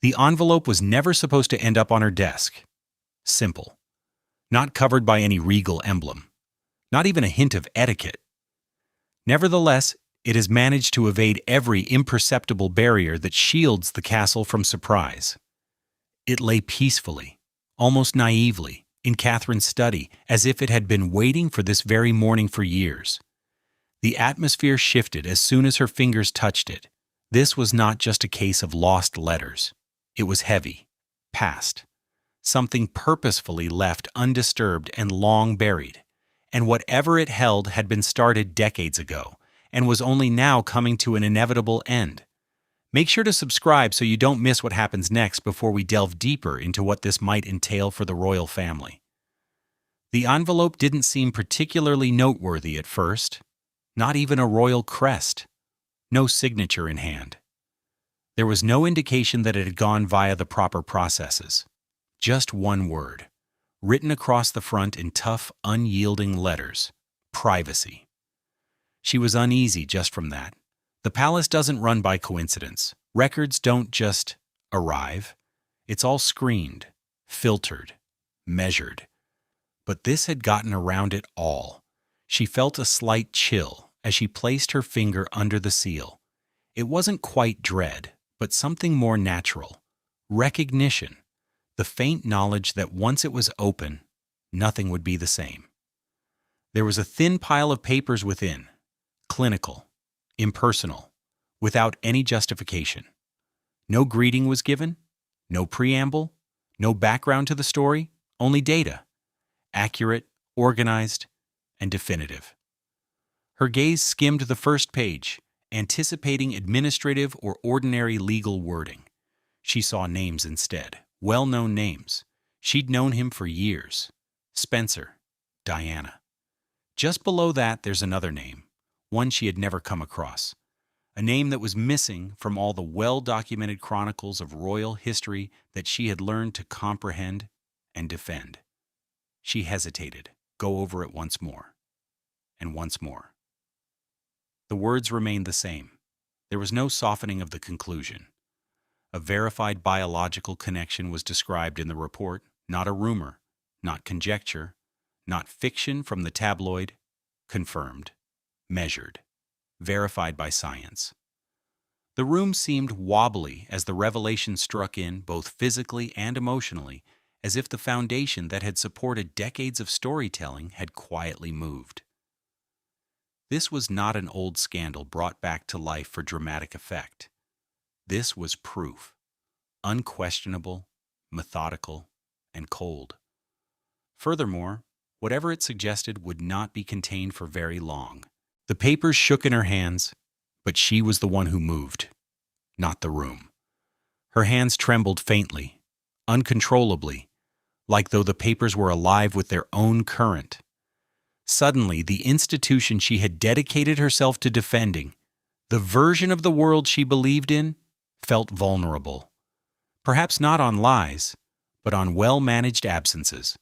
The envelope was never supposed to end up on her desk. Simple. Not covered by any regal emblem. Not even a hint of etiquette. Nevertheless, it has managed to evade every imperceptible barrier that shields the castle from surprise. It lay peacefully, almost naively, in Catherine's study, as if it had been waiting for this very morning for years. The atmosphere shifted as soon as her fingers touched it. This was not just a case of lost letters. It was heavy, past, something purposefully left undisturbed and long buried. And whatever it held had been started decades ago, and was only now coming to an inevitable end. Make sure to subscribe so you don't miss what happens next before we delve deeper into what this might entail for the royal family. The envelope didn't seem particularly noteworthy at first. Not even a royal crest. No signature in hand. There was no indication that it had gone via the proper processes. Just one word, written across the front in tough, unyielding letters: privacy. She was uneasy just from that. The palace doesn't run by coincidence. Records don't just arrive. It's all screened, filtered, measured. But this had gotten around it all. She felt a slight chill as she placed her finger under the seal. It wasn't quite dread, but something more natural. Recognition. The faint knowledge that once it was open, nothing would be the same. There was a thin pile of papers within. Clinical. Impersonal, without any justification. No greeting was given, no preamble, no background to the story, only data. Accurate, organized, and definitive. Her gaze skimmed the first page, anticipating administrative or ordinary legal wording. She saw names instead, well-known names. She'd known him for years. Spencer, Diana. Just below that, there's another name. One she had never come across. A name that was missing from all the well-documented chronicles of royal history that she had learned to comprehend and defend. She hesitated, go over it once more, and once more. The words remained the same. There was no softening of the conclusion. A verified biological connection was described in the report, not a rumor, not conjecture, not fiction from the tabloid, confirmed. Measured, verified by science. The room seemed wobbly as the revelation struck in, both physically and emotionally, as if the foundation that had supported decades of storytelling had quietly moved. This was not an old scandal brought back to life for dramatic effect. This was proof, unquestionable, methodical, and cold. Furthermore, whatever it suggested would not be contained for very long. The papers shook in her hands, but she was the one who moved, not the room. Her hands trembled faintly, uncontrollably, like though the papers were alive with their own current. Suddenly, the institution she had dedicated herself to defending, the version of the world she believed in, felt vulnerable. Perhaps not on lies, but on well-managed absences.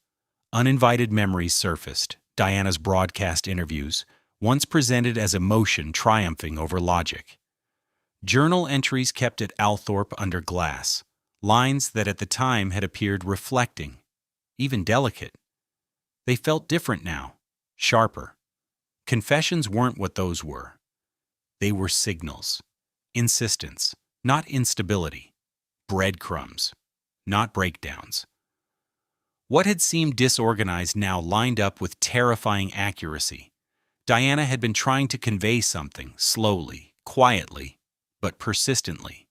Uninvited memories surfaced, Diana's broadcast interviews, once presented as emotion triumphing over logic. Journal entries kept at Althorp under glass, lines that at the time had appeared reflecting, even delicate. They felt different now, sharper. Confessions weren't what those were. They were signals, insistence, not instability, breadcrumbs, not breakdowns. What had seemed disorganized now lined up with terrifying accuracy. Diana had been trying to convey something, slowly, quietly, but persistently.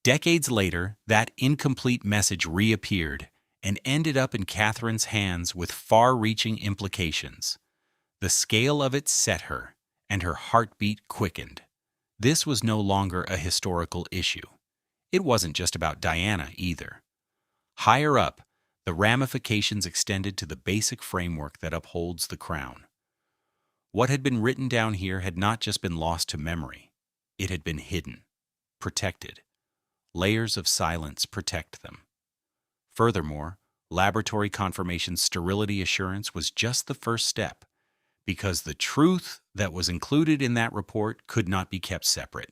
Decades later, that incomplete message reappeared and ended up in Catherine's hands with far-reaching implications. The scale of it set her, and her heartbeat quickened. This was no longer a historical issue. It wasn't just about Diana either. Higher up, the ramifications extended to the basic framework that upholds the crown. What had been written down here had not just been lost to memory. It had been hidden, protected. Layers of silence protect them. Furthermore, laboratory confirmation's sterility assurance was just the first step, because the truth that was included in that report could not be kept separate.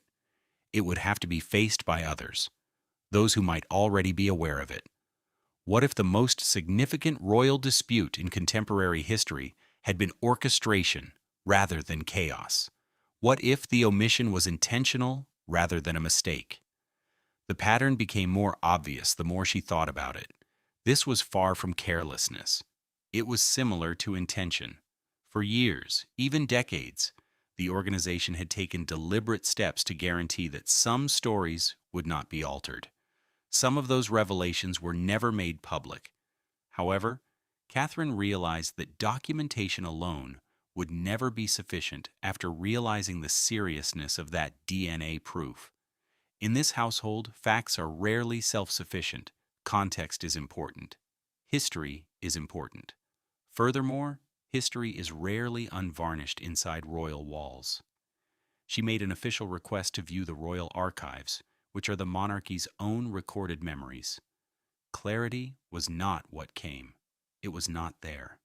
It would have to be faced by others. those who might already be aware of it. What if the most significant royal dispute in contemporary history had been orchestration rather than chaos? What if the omission was intentional rather than a mistake? The pattern became more obvious the more she thought about it. This was far from carelessness. It was similar to intention. For years, even decades, the organization had taken deliberate steps to guarantee that some stories would not be altered. Some of those revelations were never made public. However, Catherine realized that documentation alone would never be sufficient after realizing the seriousness of that DNA proof. In this household, facts are rarely self-sufficient. Context is important. History is important. Furthermore, history is rarely unvarnished inside royal walls. She made an official request to view the royal archives, which are the monarchy's own recorded memories. Clarity was not what came. It was not there.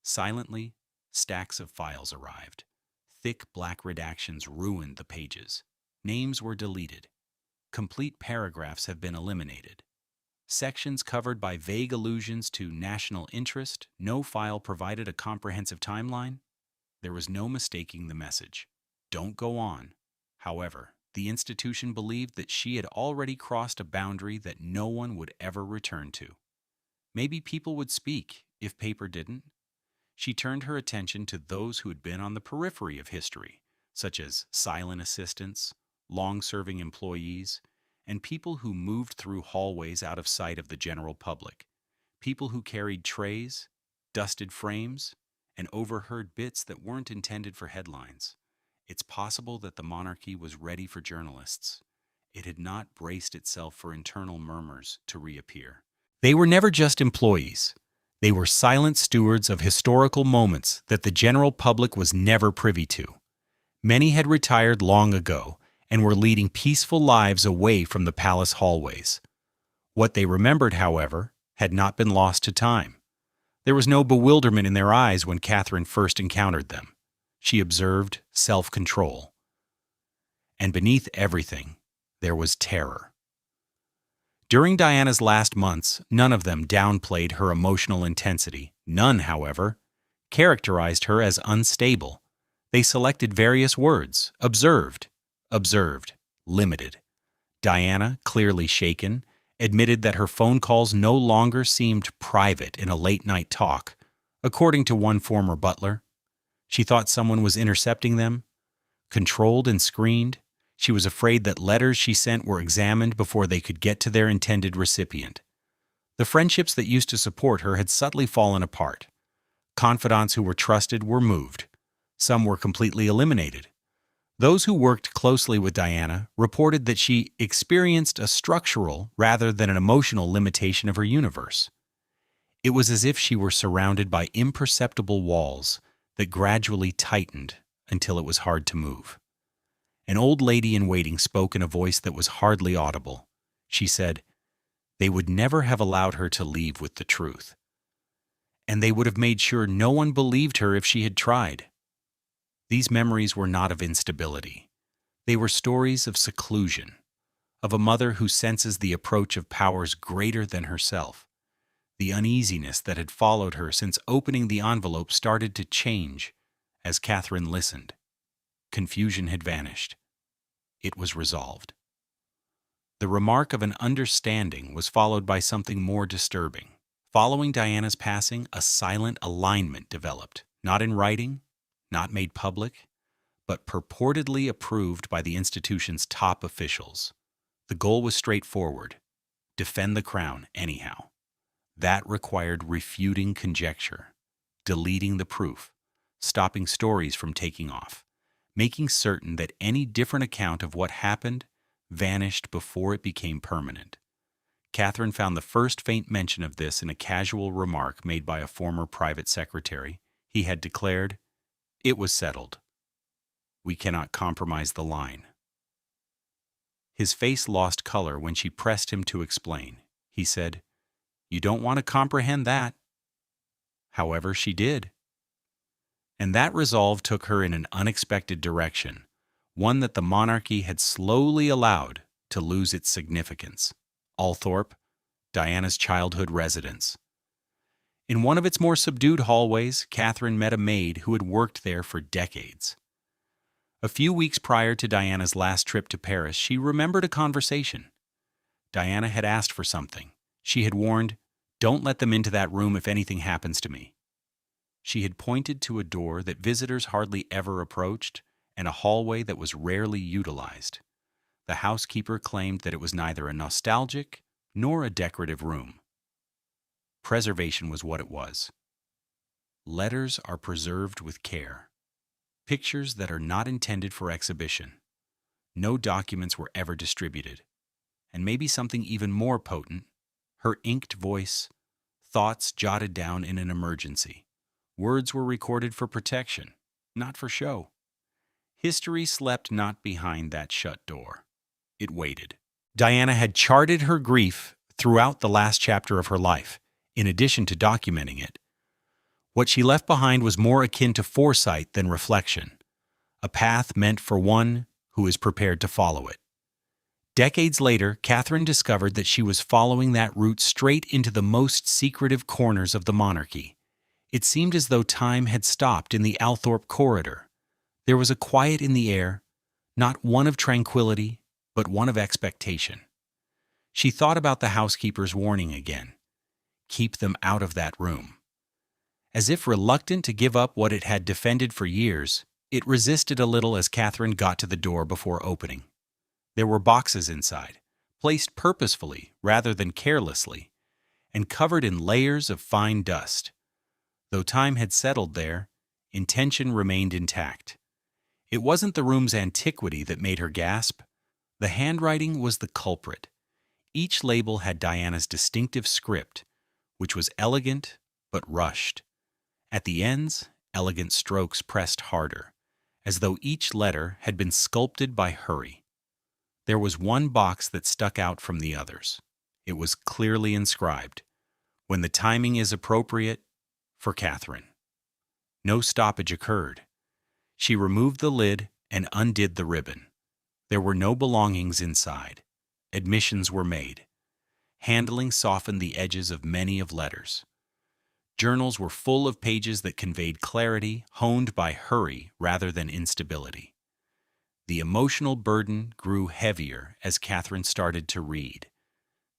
Silently, stacks of files arrived. Thick black redactions ruined the pages. Names were deleted. Complete paragraphs have been eliminated. Sections covered by vague allusions to national interest, no file provided a comprehensive timeline. There was no mistaking the message. Don't go on. However, the institution believed that she had already crossed a boundary that no one would ever return to. Maybe people would speak if paper didn't. She turned her attention to those who had been on the periphery of history, such as silent assistants, long-serving employees, and people who moved through hallways out of sight of the general public, people who carried trays, dusted frames, and overheard bits that weren't intended for headlines. It's possible that the monarchy was ready for journalists. It had not braced itself for internal murmurs to reappear. They were never just employees. They were silent stewards of historical moments that the general public was never privy to. Many had retired long ago and were leading peaceful lives away from the palace hallways. What they remembered, however, had not been lost to time. There was no bewilderment in their eyes when Catherine first encountered them. She observed self-control. And beneath everything, there was terror. During Diana's last months, none of them downplayed her emotional intensity. None, however, characterized her as unstable. They selected various words: observed, limited. Diana, clearly shaken, admitted that her phone calls no longer seemed private in a late-night talk. According to one former butler, she thought someone was intercepting them. Controlled and screened, she was afraid that letters she sent were examined before they could get to their intended recipient. The friendships that used to support her had subtly fallen apart. Confidants who were trusted were moved. Some were completely eliminated. Those who worked closely with Diana reported that she experienced a structural rather than an emotional limitation of her universe. It was as if she were surrounded by imperceptible walls that gradually tightened until it was hard to move. An old lady in waiting spoke in a voice that was hardly audible. She said, "They would never have allowed her to leave with the truth. And they would have made sure no one believed her if she had tried." These memories were not of instability. They were stories of seclusion, of a mother who senses the approach of powers greater than herself. The uneasiness that had followed her since opening the envelope started to change as Catherine listened. Confusion had vanished. It was resolved. The remark of an understanding was followed by something more disturbing. Following Diana's passing, a silent alignment developed, not in writing, not made public, but purportedly approved by the institution's top officials. The goal was straightforward: defend the crown anyhow. That required refuting conjecture, deleting the proof, stopping stories from taking off, making certain that any different account of what happened vanished before it became permanent. Catherine found the first faint mention of this in a casual remark made by a former private secretary. He had declared, "It was settled. We cannot compromise the line." His face lost color when she pressed him to explain. He said, "You don't want to comprehend that." However, she did. And that resolve took her in an unexpected direction, one that the monarchy had slowly allowed to lose its significance. Althorp, Diana's childhood residence. In one of its more subdued hallways, Catherine met a maid who had worked there for decades. A few weeks prior to Diana's last trip to Paris, she remembered a conversation. Diana had asked for something. She had warned, "Don't let them into that room if anything happens to me." She had pointed to a door that visitors hardly ever approached and a hallway that was rarely utilized. The housekeeper claimed that it was neither a nostalgic nor a decorative room. Preservation was what it was. Letters are preserved with care. Pictures that are not intended for exhibition. No documents were ever distributed. And maybe something even more potent, her inked voice, thoughts jotted down in an emergency. Words were recorded for protection, not for show. History slept not behind that shut door. It waited. Diana had charted her grief throughout the last chapter of her life, in addition to documenting it. What she left behind was more akin to foresight than reflection, a path meant for one who is prepared to follow it. Decades later, Catherine discovered that she was following that route straight into the most secretive corners of the monarchy. It seemed as though time had stopped in the Althorp corridor. There was a quiet in the air, not one of tranquility, but one of expectation. She thought about the housekeeper's warning again. Keep them out of that room. As if reluctant to give up what it had defended for years, it resisted a little as Catherine got to the door before opening. There were boxes inside, placed purposefully rather than carelessly, and covered in layers of fine dust. Though time had settled there, intention remained intact. It wasn't the room's antiquity that made her gasp. The handwriting was the culprit. Each label had Diana's distinctive script, which was elegant but rushed. At the ends, elegant strokes pressed harder, as though each letter had been sculpted by hurry. There was one box that stuck out from the others. It was clearly inscribed, "When the timing is appropriate, for Catherine." No stoppage occurred. She removed the lid and undid the ribbon. There were no belongings inside. Admissions were made. Handling softened the edges of many of letters. Journals were full of pages that conveyed clarity, honed by hurry rather than instability. The emotional burden grew heavier as Catherine started to read.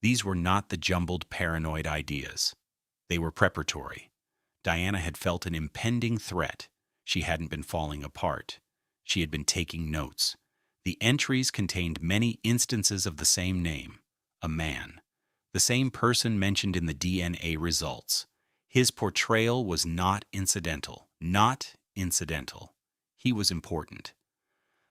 These were not the jumbled paranoid ideas. They were preparatory. Diana had felt an impending threat. She hadn't been falling apart. She had been taking notes. The entries contained many instances of the same name, a man, the same person mentioned in the DNA results. His portrayal was not incidental. Not incidental. He was important.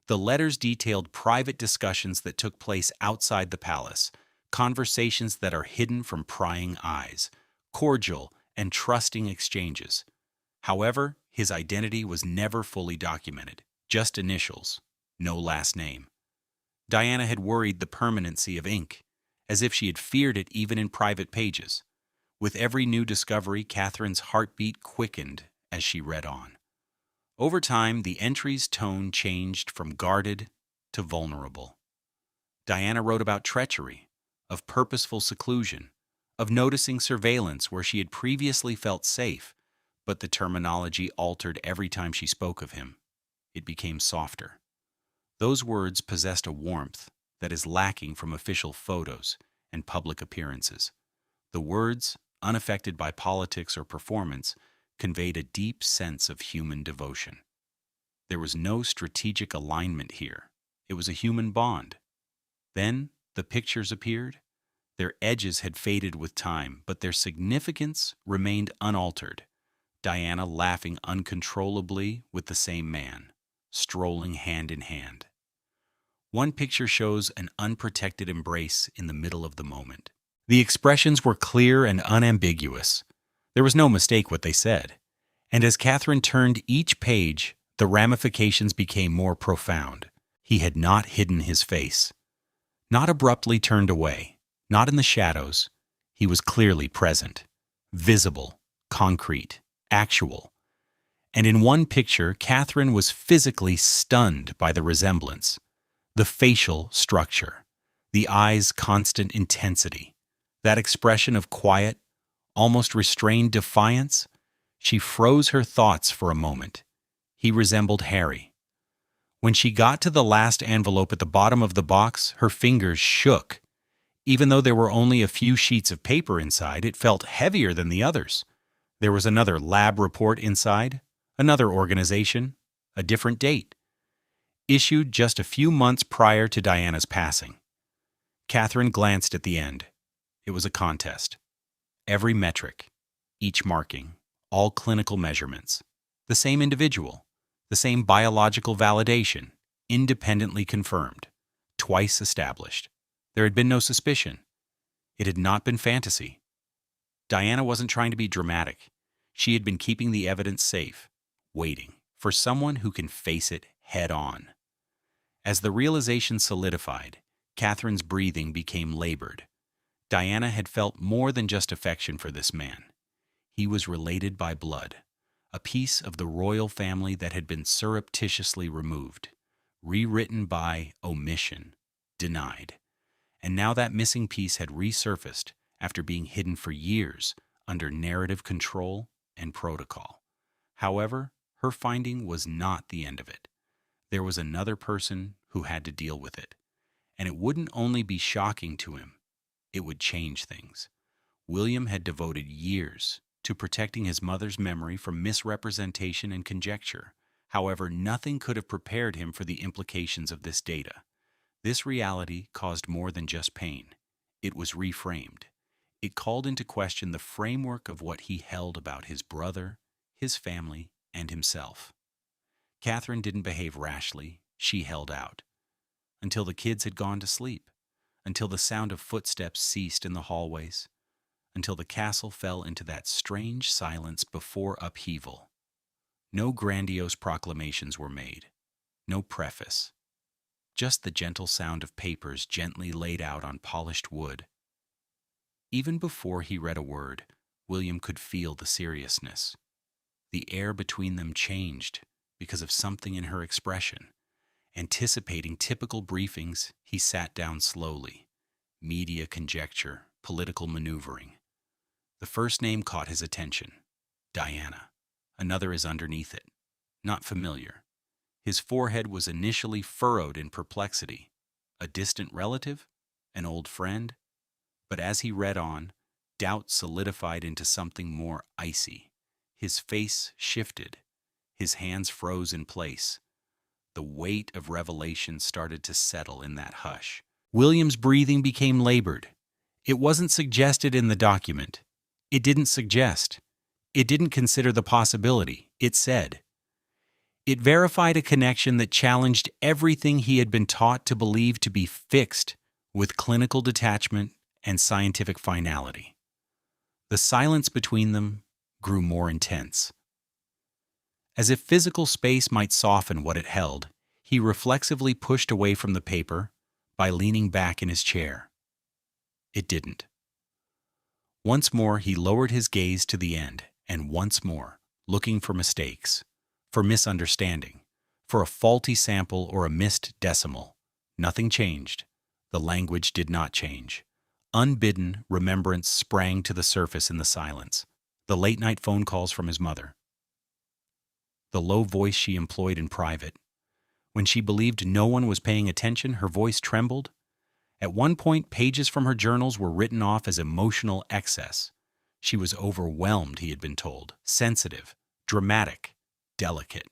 The letters detailed private discussions that took place outside the palace, conversations that are hidden from prying eyes, cordial and trusting exchanges. However, his identity was never fully documented, just initials, no last name. Diana had worried the permanency of ink, as if she had feared it even in private pages. With every new discovery, Catherine's heartbeat quickened as she read on. Over time, the entry's tone changed from guarded to vulnerable. Diana wrote about treachery, of purposeful seclusion, of noticing surveillance where she had previously felt safe, but the terminology altered every time she spoke of him. It became softer. Those words possessed a warmth that is lacking from official photos and public appearances. The words, unaffected by politics or performance, conveyed a deep sense of human devotion. There was no strategic alignment here. It was a human bond. Then the pictures appeared. Their edges had faded with time, but their significance remained unaltered. Diana laughing uncontrollably with the same man, strolling hand in hand. One picture shows an unprotected embrace in the middle of the moment. The expressions were clear and unambiguous. There was no mistake what they said. And as Catherine turned each page, the ramifications became more profound. He had not hidden his face, not abruptly turned away, not in the shadows. He was clearly present, visible, concrete, actual. And in one picture, Catherine was physically stunned by the resemblance, the facial structure, The eyes' constant intensity, that expression of quiet, almost restrained defiance. She froze her thoughts for a moment. He resembled Harry. When she got to the last envelope at the bottom of the box, her fingers shook. Even though there were only a few sheets of paper inside, it felt heavier than the others. There was another lab report inside, another organization, a different date, issued just a few months prior to Diana's passing. Catherine glanced at the end. It was a contest. Every metric, each marking, all clinical measurements, the same individual, the same biological validation, independently confirmed, twice established. There had been no suspicion. It had not been fantasy. Diana wasn't trying to be dramatic. She had been keeping the evidence safe, waiting for someone who can face it head on. As the realization solidified, Catherine's breathing became labored. Diana had felt more than just affection for this man. He was related by blood, a piece of the royal family that had been surreptitiously removed, rewritten by omission, denied. And now that missing piece had resurfaced after being hidden for years under narrative control and protocol. However, her finding was not the end of it. There was another person who had to deal with it. And it wouldn't only be shocking to him, it would change things. William had devoted years to protecting his mother's memory from misrepresentation and conjecture. However, nothing could have prepared him for the implications of this data. This reality caused more than just pain. It was reframed. It called into question the framework of what he held about his brother, his family, and himself. Catherine didn't behave rashly. She held out. Until the kids had gone to sleep. Until the sound of footsteps ceased in the hallways. Until the castle fell into that strange silence before upheaval. No grandiose proclamations were made. No preface. Just the gentle sound of papers gently laid out on polished wood. Even before he read a word, William could feel the seriousness. The air between them changed because of something in her expression. Anticipating typical briefings, he sat down slowly. Media conjecture, political maneuvering. The first name caught his attention. Diana. Another is underneath it. Not familiar. His forehead was initially furrowed in perplexity. A distant relative? An old friend? But as he read on, doubt solidified into something more icy. His face shifted. His hands froze in place. The weight of revelation started to settle in that hush. William's breathing became labored. It wasn't suggested in the document. It didn't suggest. It didn't consider the possibility. It said. It verified a connection that challenged everything he had been taught to believe to be fixed with clinical detachment and scientific finality. The silence between them grew more intense. As if physical space might soften what it held, he reflexively pushed away from the paper by leaning back in his chair. It didn't. Once more he lowered his gaze to the end, and once more, looking for mistakes, for misunderstanding, for a faulty sample or a missed decimal. Nothing changed. The language did not change. Unbidden, remembrance sprang to the surface in the silence. The late-night phone calls from his mother. The low voice she employed in private. When she believed no one was paying attention, her voice trembled. At one point, pages from her journals were written off as emotional excess. She was overwhelmed, he had been told, sensitive, dramatic, delicate.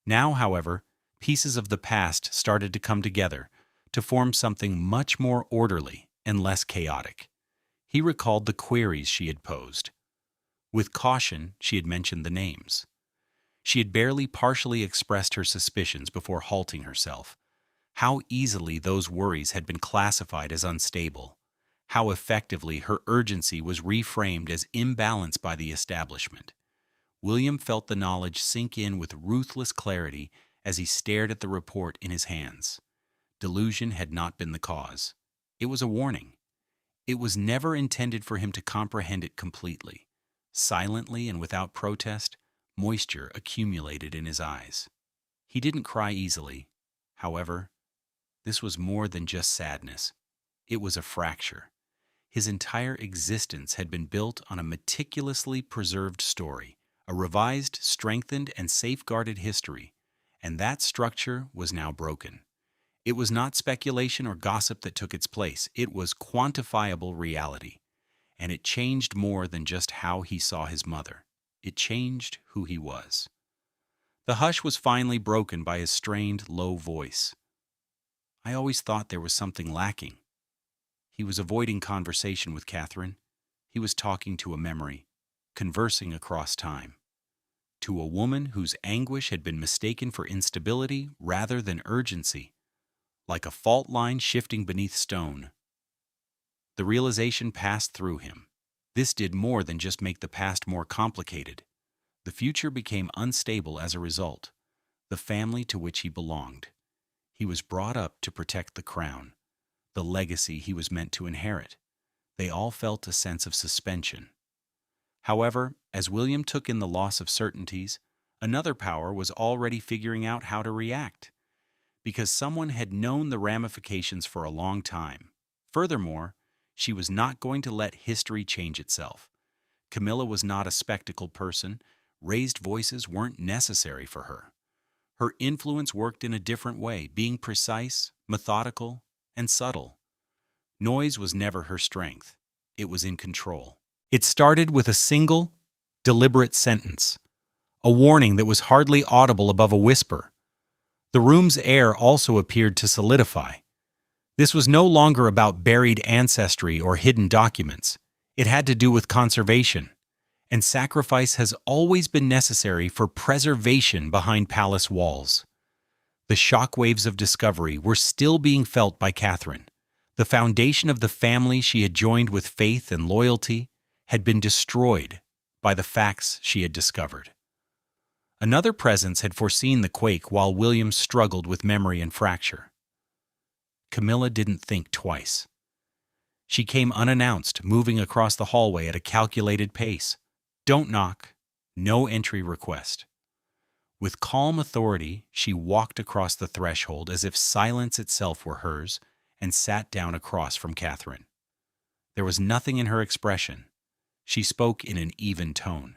Now, however, pieces of the past started to come together to form something much more orderly and less chaotic. He recalled the queries she had posed. With caution, she had mentioned the names. She had barely partially expressed her suspicions before halting herself. How easily those worries had been classified as unstable. How effectively her urgency was reframed as imbalance by the establishment. William felt the knowledge sink in with ruthless clarity as he stared at the report in his hands. Delusion had not been the cause. It was a warning. It was never intended for him to comprehend it completely. Silently and without protest, moisture accumulated in his eyes. He didn't cry easily. However, this was more than just sadness. It was a fracture. His entire existence had been built on a meticulously preserved story, a revised, strengthened, and safeguarded history, and that structure was now broken. It was not speculation or gossip that took its place. It was quantifiable reality, and it changed more than just how he saw his mother. It changed who he was. The hush was finally broken by his strained, low voice. "I always thought there was something lacking." He was avoiding conversation with Catherine. He was talking to a memory, conversing across time. To a woman whose anguish had been mistaken for instability rather than urgency, like a fault line shifting beneath stone. The realization passed through him. This did more than just make the past more complicated. The future became unstable as a result. The family to which he belonged. He was brought up to protect the crown, the legacy he was meant to inherit. They all felt a sense of suspension. However, as William took in the loss of certainties, another power was already figuring out how to react, because someone had known the ramifications for a long time. Furthermore, she was not going to let history change itself. Camilla was not a spectacle person. Raised voices weren't necessary for her. Her influence worked in a different way, being precise, methodical, and subtle. Noise was never her strength. It was in control. It started with a single, deliberate sentence, a warning that was hardly audible above a whisper. The room's air also appeared to solidify. This was no longer about buried ancestry or hidden documents. It had to do with conservation, and sacrifice has always been necessary for preservation behind palace walls. The shockwaves of discovery were still being felt by Catherine. The foundation of the family she had joined with faith and loyalty had been destroyed by the facts she had discovered. Another presence had foreseen the quake while William struggled with memory and fracture. Camilla didn't think twice. She came unannounced, moving across the hallway at a calculated pace. Don't knock, no entry request. With calm authority, she walked across the threshold as if silence itself were hers and sat down across from Catherine. There was nothing in her expression. She spoke in an even tone,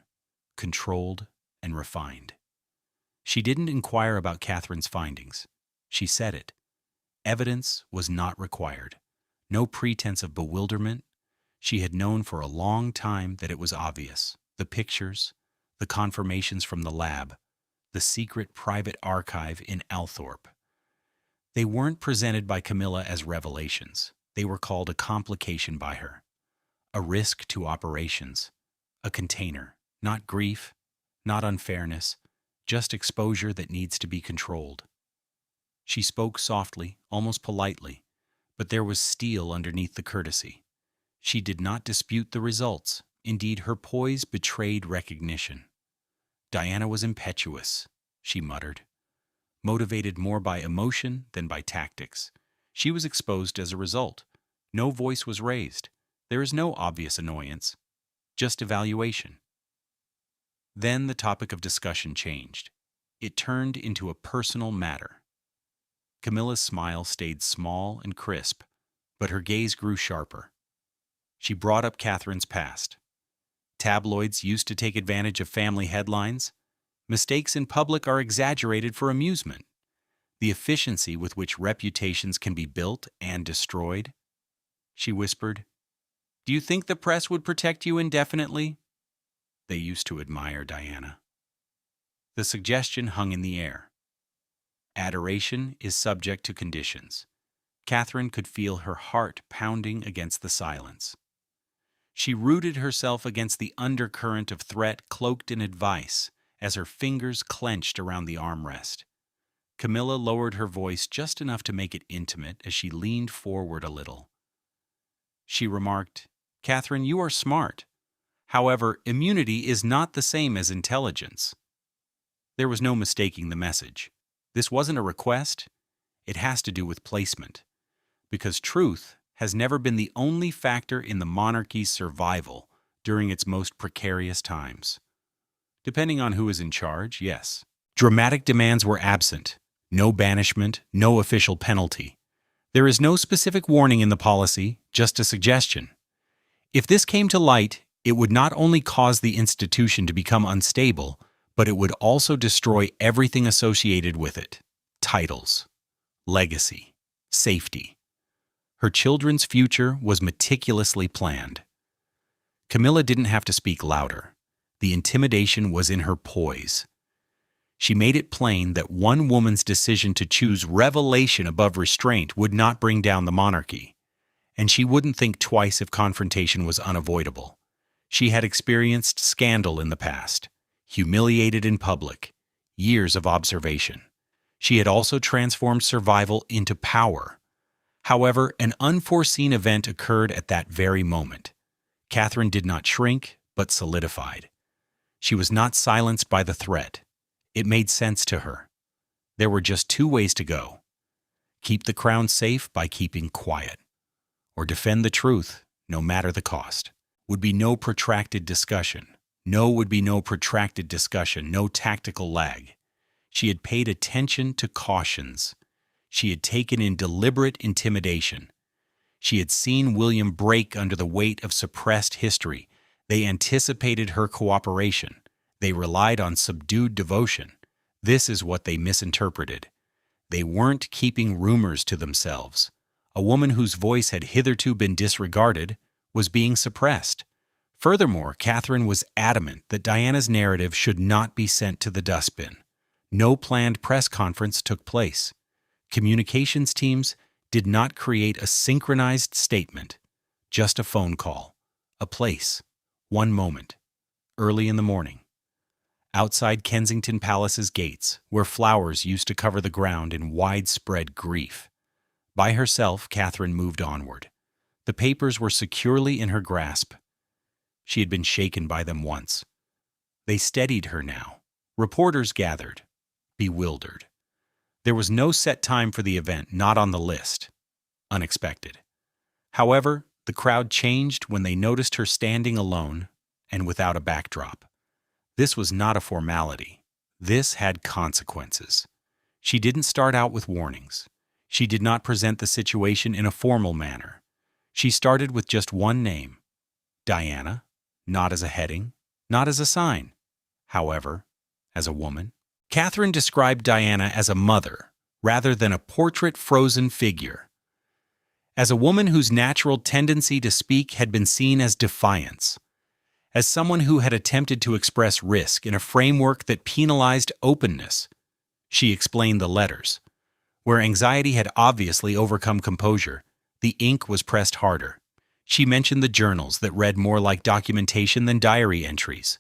controlled and refined. She didn't inquire about Catherine's findings. She said it. Evidence was not required. No pretense of bewilderment. She had known for a long time that it was obvious. The pictures, the confirmations from the lab, the secret private archive in Althorp. They weren't presented by Camilla as revelations. They were called a complication by her. A risk to operations. A container. Not grief, not unfairness, just exposure that needs to be controlled. She spoke softly, almost politely, but there was steel underneath the courtesy. She did not dispute the results. Indeed, her poise betrayed recognition. Diana was impetuous, she muttered, motivated more by emotion than by tactics. She was exposed as a result. No voice was raised. There is no obvious annoyance, just evaluation. Then the topic of discussion changed. It turned into a personal matter. Camilla's smile stayed small and crisp, but her gaze grew sharper. She brought up Catherine's past. Tabloids used to take advantage of family headlines. Mistakes in public are exaggerated for amusement. The efficiency with which reputations can be built and destroyed. She whispered, "Do you think the press would protect you indefinitely?" They used to admire Diana. The suggestion hung in the air. Adoration is subject to conditions. Catherine could feel her heart pounding against the silence. She rooted herself against the undercurrent of threat cloaked in advice as her fingers clenched around the armrest. Camilla lowered her voice just enough to make it intimate as she leaned forward a little. She remarked, "Catherine, you are smart. However, immunity is not the same as intelligence." There was no mistaking the message. This wasn't a request. It has to do with placement. Because truth has never been the only factor in the monarchy's survival during its most precarious times. Depending on who is in charge, yes. Dramatic demands were absent. No banishment, no official penalty. There is no specific warning in the policy, just a suggestion. If this came to light, it would not only cause the institution to become unstable, but it would also destroy everything associated with it: titles, legacy, safety. Her children's future was meticulously planned. Camilla didn't have to speak louder. The intimidation was in her poise. She made it plain that one woman's decision to choose revelation above restraint would not bring down the monarchy, and she wouldn't think twice if confrontation was unavoidable. She had experienced scandal in the past, humiliated in public, years of observation. She had also transformed survival into power. However, an unforeseen event occurred at that very moment. Catherine did not shrink, but solidified. She was not silenced by the threat. It made sense to her. There were just two ways to go: keep the crown safe by keeping quiet, or defend the truth, no matter the cost. Would be no protracted discussion. No protracted discussion, no tactical lag. She had paid attention to cautions. She had taken in deliberate intimidation. She had seen William break under the weight of suppressed history. They anticipated her cooperation. They relied on subdued devotion. This is what they misinterpreted. They weren't keeping rumors to themselves. A woman whose voice had hitherto been disregarded was being suppressed. Furthermore, Catherine was adamant that Diana's narrative should not be sent to the dustbin. No planned press conference took place. Communications teams did not create a synchronized statement, just a phone call, a place, one moment, early in the morning. Outside Kensington Palace's gates, where flowers used to cover the ground in widespread grief. By herself, Catherine moved onward. The papers were securely in her grasp. She had been shaken by them once. They steadied her now. Reporters gathered, bewildered. There was no set time for the event, not on the list. Unexpected. However, the crowd changed when they noticed her standing alone and without a backdrop. This was not a formality. This had consequences. She didn't start out with warnings. She did not present the situation in a formal manner. She started with just one name: Diana, not as a heading, not as a sign. However, as a woman. Catherine described Diana as a mother, rather than a portrait frozen figure. As a woman whose natural tendency to speak had been seen as defiance. As someone who had attempted to express risk in a framework that penalized openness. She explained the letters. Where anxiety had obviously overcome composure, the ink was pressed harder. She mentioned the journals that read more like documentation than diary entries,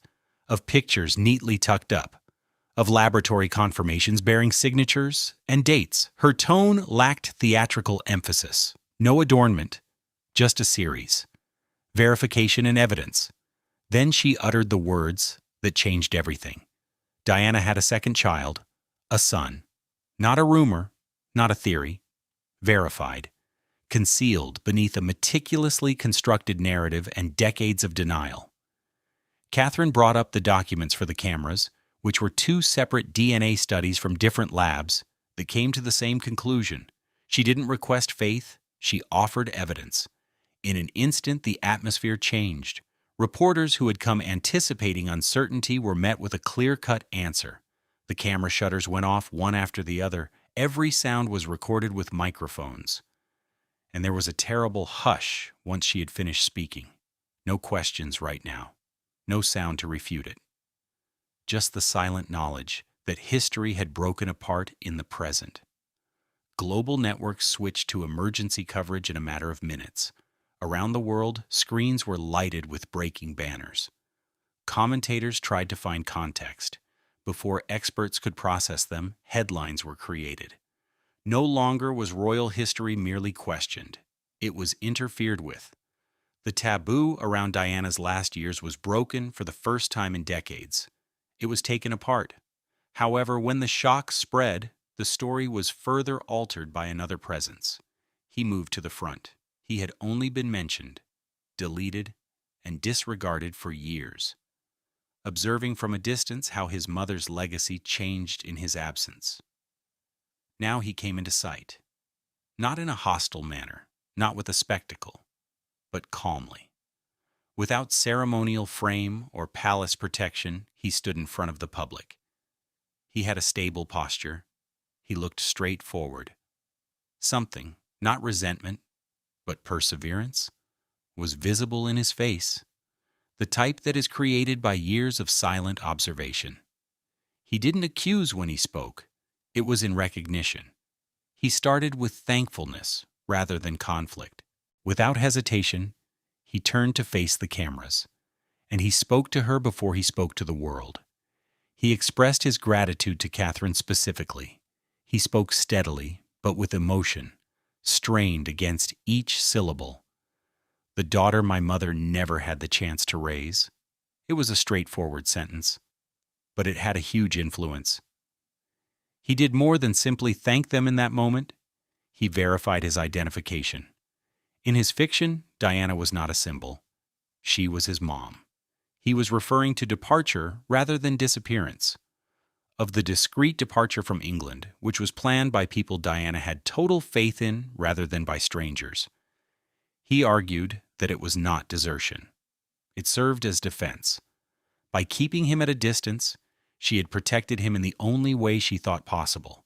of pictures neatly tucked up, of laboratory confirmations bearing signatures and dates. Her tone lacked theatrical emphasis. No adornment, just a series. Verification and evidence. Then she uttered the words that changed everything. Diana had a second child, a son. Not a rumor, not a theory. Verified. Concealed beneath a meticulously constructed narrative and decades of denial. Catherine brought up the documents for the cameras, which were two separate DNA studies from different labs that came to the same conclusion. She didn't request faith, she offered evidence. In an instant, the atmosphere changed. Reporters who had come anticipating uncertainty were met with a clear-cut answer. The camera shutters went off one after the other. Every sound was recorded with microphones. And there was a terrible hush once she had finished speaking. No questions right now. No sound to refute it. Just the silent knowledge that history had broken apart in the present. Global networks switched to emergency coverage in a matter of minutes. Around the world, screens were lighted with breaking banners. Commentators tried to find context. Before experts could process them, headlines were created. No longer was royal history merely questioned. It was interfered with. The taboo around Diana's last years was broken for the first time in decades. It was taken apart. However, when the shock spread, the story was further altered by another presence. He moved to the front. He had only been mentioned, deleted, and disregarded for years. Observing from a distance how his mother's legacy changed in his absence. Now he came into sight. not in a hostile manner, not with a spectacle, but calmly. Without ceremonial frame or palace protection, he stood in front of the public. He had a stable posture. He looked straight forward. Something, not resentment, but perseverance, was visible in his face, the type that is created by years of silent observation. He didn't accuse when he spoke. It was in recognition. He started with thankfulness rather than conflict. Without hesitation, he turned to face the cameras, and he spoke to her before he spoke to the world. He expressed his gratitude to Catherine specifically. He spoke steadily, but with emotion, strained against each syllable. The daughter my mother never had the chance to raise. It was a straightforward sentence, but it had a huge influence. He did more than simply thank them in that moment. He verified his identification. In his fiction, Diana was not a symbol. She was his mom. He was referring to departure rather than disappearance. Of the discreet departure from England, which was planned by people Diana had total faith in rather than by strangers. He argued that it was not desertion. It served as defense. By keeping him at a distance, she had protected him in the only way she thought possible,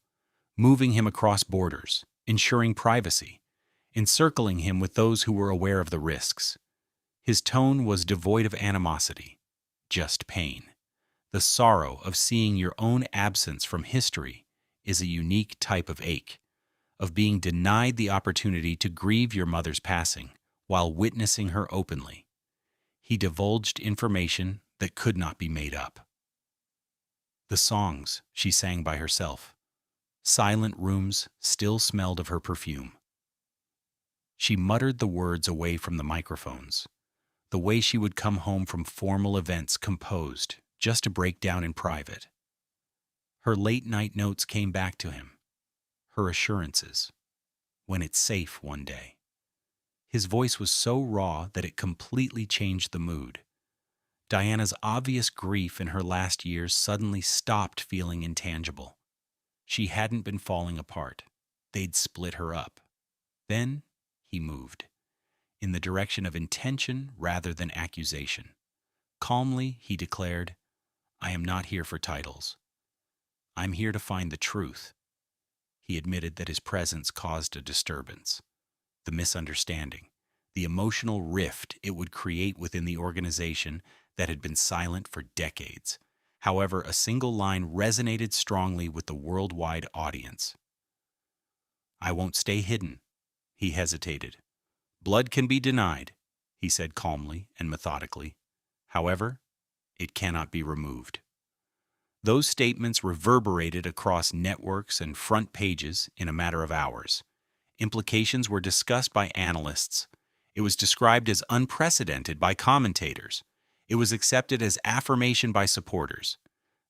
moving him across borders, ensuring privacy, encircling him with those who were aware of the risks. His tone was devoid of animosity, just pain. The sorrow of seeing your own absence from history is a unique type of ache, of being denied the opportunity to grieve your mother's passing while witnessing her openly. He divulged information that could not be made up. The songs she sang by herself. Silent rooms still smelled of her perfume. She muttered the words away from the microphones, the way she would come home from formal events composed, just to break down in private. Her late-night notes came back to him, her assurances, when it's safe one day. His voice was so raw that it completely changed the mood. Diana's obvious grief in her last years suddenly stopped feeling intangible. She hadn't been falling apart. They'd split her up. Then he moved, in the direction of intention rather than accusation. Calmly, he declared, "I am not here for titles. I'm here to find the truth." He admitted that his presence caused a disturbance. The misunderstanding, the emotional rift it would create within the organization that had been silent for decades. However, a single line resonated strongly with the worldwide audience. "I won't stay hidden." He hesitated. "Blood can be denied," he said calmly and methodically. "However, it cannot be removed." Those statements reverberated across networks and front pages in a matter of hours. Implications were discussed by analysts. It was described as unprecedented by commentators. It was accepted as affirmation by supporters.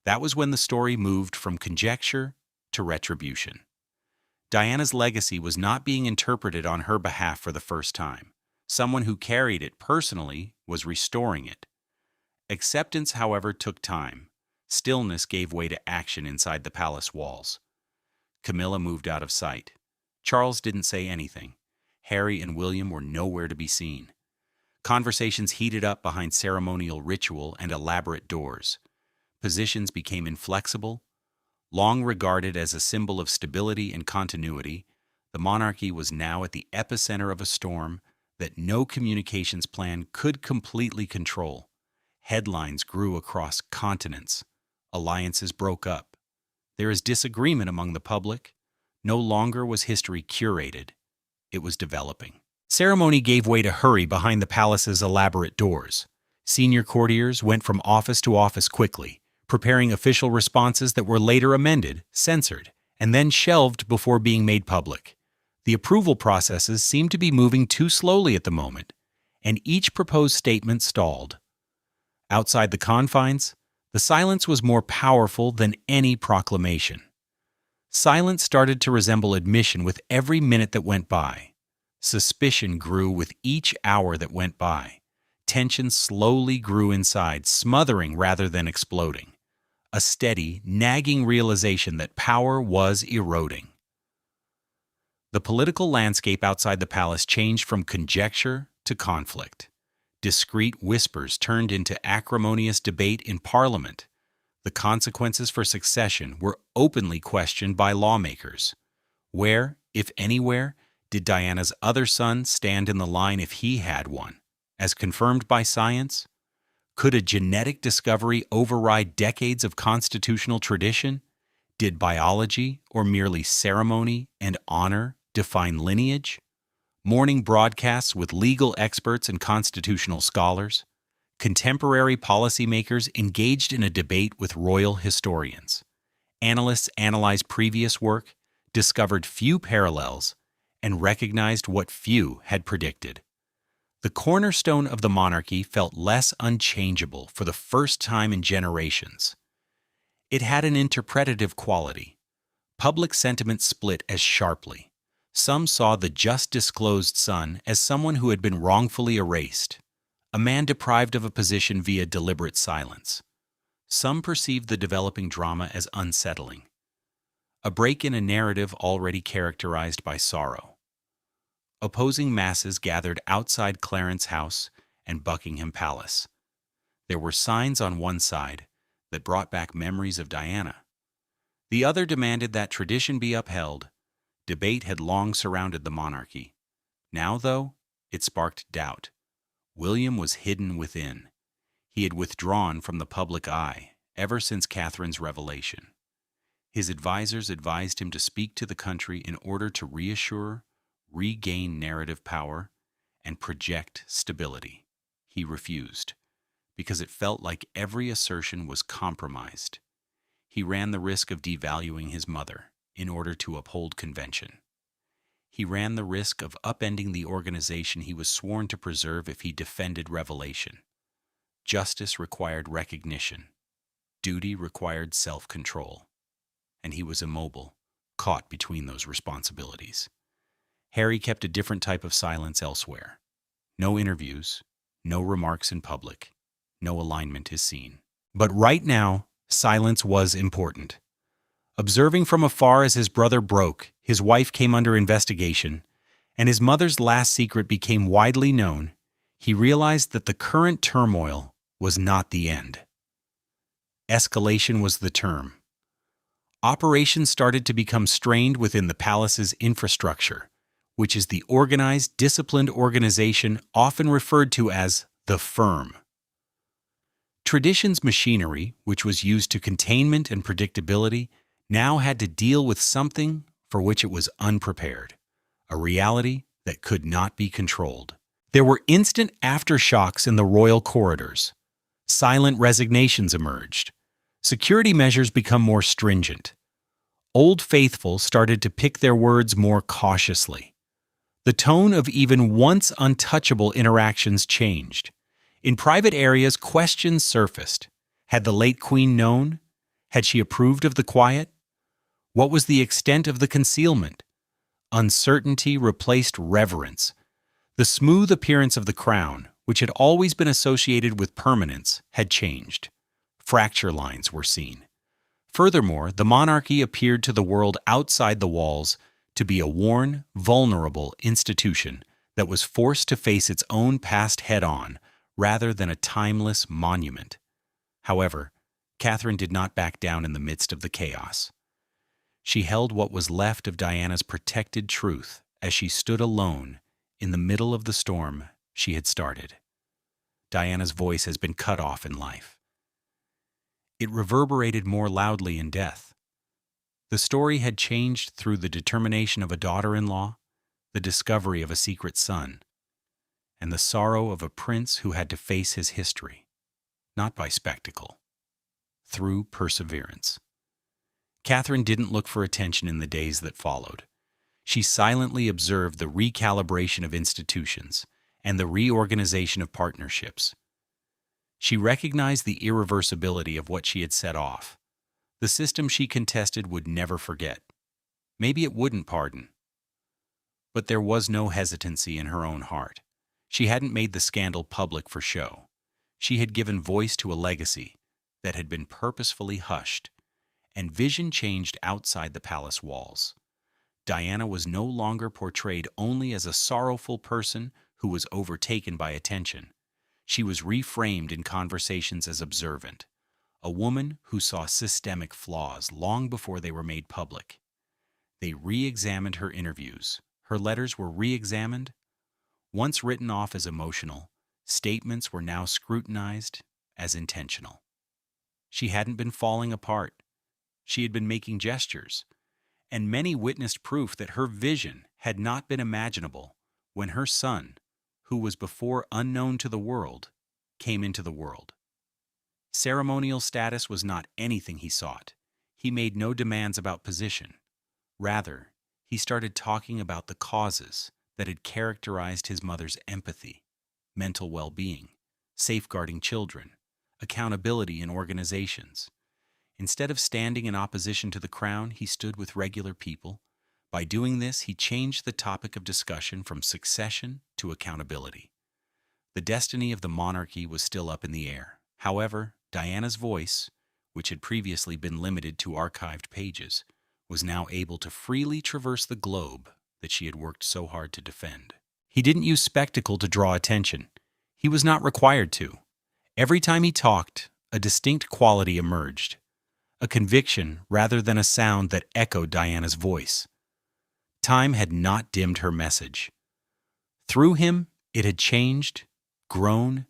That was when the story moved from conjecture to retribution. Diana's legacy was not being interpreted on her behalf for the first time. Someone who carried it personally was restoring it. Acceptance, however, took time. Stillness gave way to action inside the palace walls. Camilla moved out of sight. Charles didn't say anything. Harry and William were nowhere to be seen. Conversations heated up behind ceremonial ritual and elaborate doors. Positions became inflexible. Long regarded as a symbol of stability and continuity, the monarchy was now at the epicenter of a storm that no communications plan could completely control. Headlines grew across continents. Alliances broke up. There is disagreement among the public. No longer was history curated. It was developing. Ceremony gave way to hurry behind the palace's elaborate doors. Senior courtiers went from office to office quickly, preparing official responses that were later amended, censored, and then shelved before being made public. The approval processes seemed to be moving too slowly at the moment, and each proposed statement stalled. Outside the confines, the silence was more powerful than any proclamation. Silence started to resemble admission with every minute that went by. Suspicion grew with each hour that went by. Tension slowly grew inside, smothering rather than exploding. A steady, nagging realization that power was eroding. The political landscape outside the palace changed from conjecture to conflict. Discreet whispers turned into acrimonious debate in Parliament. The consequences for succession were openly questioned by lawmakers. Where, if anywhere, did Diana's other son stand in the line if he had one? As confirmed by science? Could a genetic discovery override decades of constitutional tradition? Did biology, or merely ceremony and honor, define lineage? Morning broadcasts with legal experts and constitutional scholars, contemporary policymakers engaged in a debate with royal historians. Analysts analyzed previous work, discovered few parallels, and recognized what few had predicted. The cornerstone of the monarchy felt less unchangeable for the first time in generations. It had an interpretative quality. Public sentiment split as sharply. Some saw the just disclosed son as someone who had been wrongfully erased, a man deprived of a position via deliberate silence. Some perceived the developing drama as unsettling, a break in a narrative already characterized by sorrow. Opposing masses gathered outside Clarence House and Buckingham Palace. There were signs on one side that brought back memories of Diana. The other demanded that tradition be upheld. Debate had long surrounded the monarchy. Now, though, it sparked doubt. William was hidden within. He had withdrawn from the public eye ever since Catherine's revelation. His advisors advised him to speak to the country in order to reassure, regain narrative power, and project stability. He refused, because it felt like every assertion was compromised. He ran the risk of devaluing his mother in order to uphold convention. He ran the risk of upending the organization he was sworn to preserve if he defended revelation. Justice required recognition. Duty required self-control. And he was immobile, caught between those responsibilities. Harry kept a different type of silence elsewhere. No interviews, no remarks in public, no alignment is seen. But right now, silence was important. Observing from afar as his brother broke, his wife came under investigation, and his mother's last secret became widely known, he realized that the current turmoil was not the end. Escalation was the term. Operations started to become strained within the palace's infrastructure, which is the organized, disciplined organization often referred to as the firm. Tradition's machinery, which was used to containment and predictability, now had to deal with something for which it was unprepared, a reality that could not be controlled. There were instant aftershocks in the royal corridors. Silent resignations emerged. Security measures become more stringent. Old faithful started to pick their words more cautiously. The tone of even once untouchable interactions changed. In private areas, questions surfaced. Had the late queen known? Had she approved of the quiet? What was the extent of the concealment? Uncertainty replaced reverence. The smooth appearance of the crown, which had always been associated with permanence, had changed. Fracture lines were seen. Furthermore, the monarchy appeared to the world outside the walls to be a worn, vulnerable institution that was forced to face its own past head-on rather than a timeless monument. However, Catherine did not back down in the midst of the chaos. She held what was left of Diana's protected truth as she stood alone in the middle of the storm she had started. Diana's voice has been cut off in life. It reverberated more loudly in death. The story had changed through the determination of a daughter-in-law, the discovery of a secret son, and the sorrow of a prince who had to face his history, not by spectacle, through perseverance. Catherine didn't look for attention in the days that followed. She silently observed the recalibration of institutions and the reorganization of partnerships. She recognized the irreversibility of what she had set off. The system she contested would never forget. Maybe it wouldn't pardon. But there was no hesitancy in her own heart. She hadn't made the scandal public for show. She had given voice to a legacy that had been purposefully hushed, and vision changed outside the palace walls. Diana was no longer portrayed only as a sorrowful person who was overtaken by attention. She was reframed in conversations as observant, a woman who saw systemic flaws long before they were made public. They re-examined her interviews. Her letters were re-examined. Once written off as emotional, statements were now scrutinized as intentional. She hadn't been falling apart. She had been making gestures, and many witnessed proof that her vision had not been imaginable when her son, who was before unknown to the world, came into the world. Ceremonial status was not anything he sought. He made no demands about position. Rather, he started talking about the causes that had characterized his mother's empathy, mental well-being, safeguarding children, accountability in organizations. Instead of standing in opposition to the crown, he stood with regular people. By doing this, he changed the topic of discussion from succession to accountability. The destiny of the monarchy was still up in the air. However, Diana's voice, which had previously been limited to archived pages, was now able to freely traverse the globe that she had worked so hard to defend. He didn't use spectacle to draw attention. He was not required to. Every time he talked, a distinct quality emerged, a conviction rather than a sound that echoed Diana's voice. Time had not dimmed her message. Through him, it had changed, grown,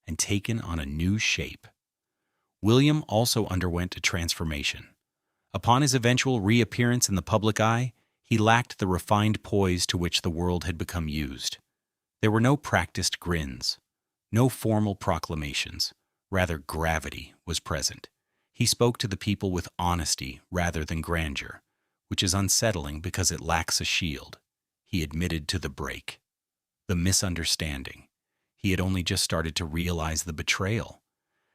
and taken on a new shape. William also underwent a transformation. Upon his eventual reappearance in the public eye, he lacked the refined poise to which the world had become used. There were no practiced grins, no formal proclamations. Rather, gravity was present. He spoke to the people with honesty rather than grandeur, which is unsettling because it lacks a shield. He admitted to the break, the misunderstanding. He had only just started to realize the betrayal.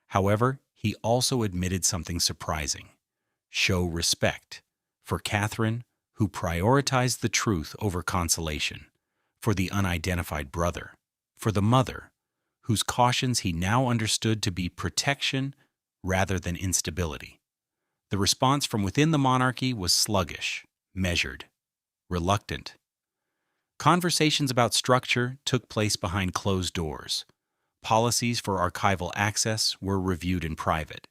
However, he also admitted something surprising. Show respect for Catherine, who prioritized the truth over consolation, for the unidentified brother, for the mother, whose cautions he now understood to be protection rather than instability. The response from within the monarchy was sluggish, measured, reluctant. Conversations about structure took place behind closed doors. Policies for archival access were reviewed in private.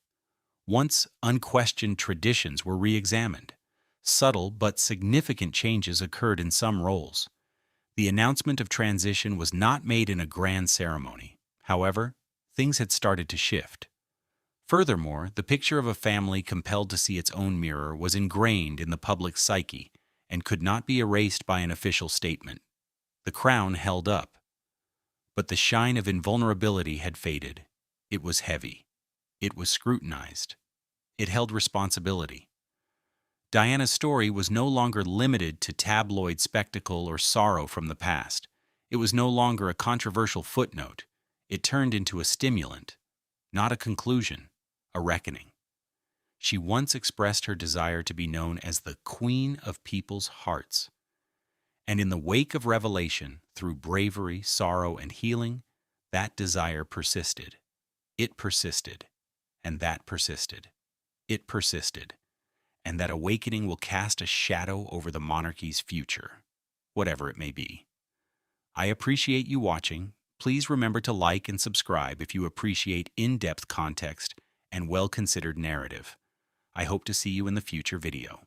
Once unquestioned traditions were re-examined. Subtle but significant changes occurred in some roles. The announcement of transition was not made in a grand ceremony. However, things had started to shift. Furthermore, the picture of a family compelled to see its own mirror was ingrained in the public psyche and could not be erased by an official statement. The crown held up, but the shine of invulnerability had faded. It was heavy. It was scrutinized. It held responsibility. Diana's story was no longer limited to tabloid spectacle or sorrow from the past. It was no longer a controversial footnote. It turned into a stimulant, not a conclusion, a reckoning. She once expressed her desire to be known as the Queen of People's Hearts. And in the wake of revelation, through bravery, sorrow, and healing, that desire persisted. It persisted, and that persisted. It persisted, and that awakening will cast a shadow over the monarchy's future, whatever it may be. I appreciate you watching. Please remember to like and subscribe if you appreciate in-depth context and well-considered narrative. I hope to see you in the future video.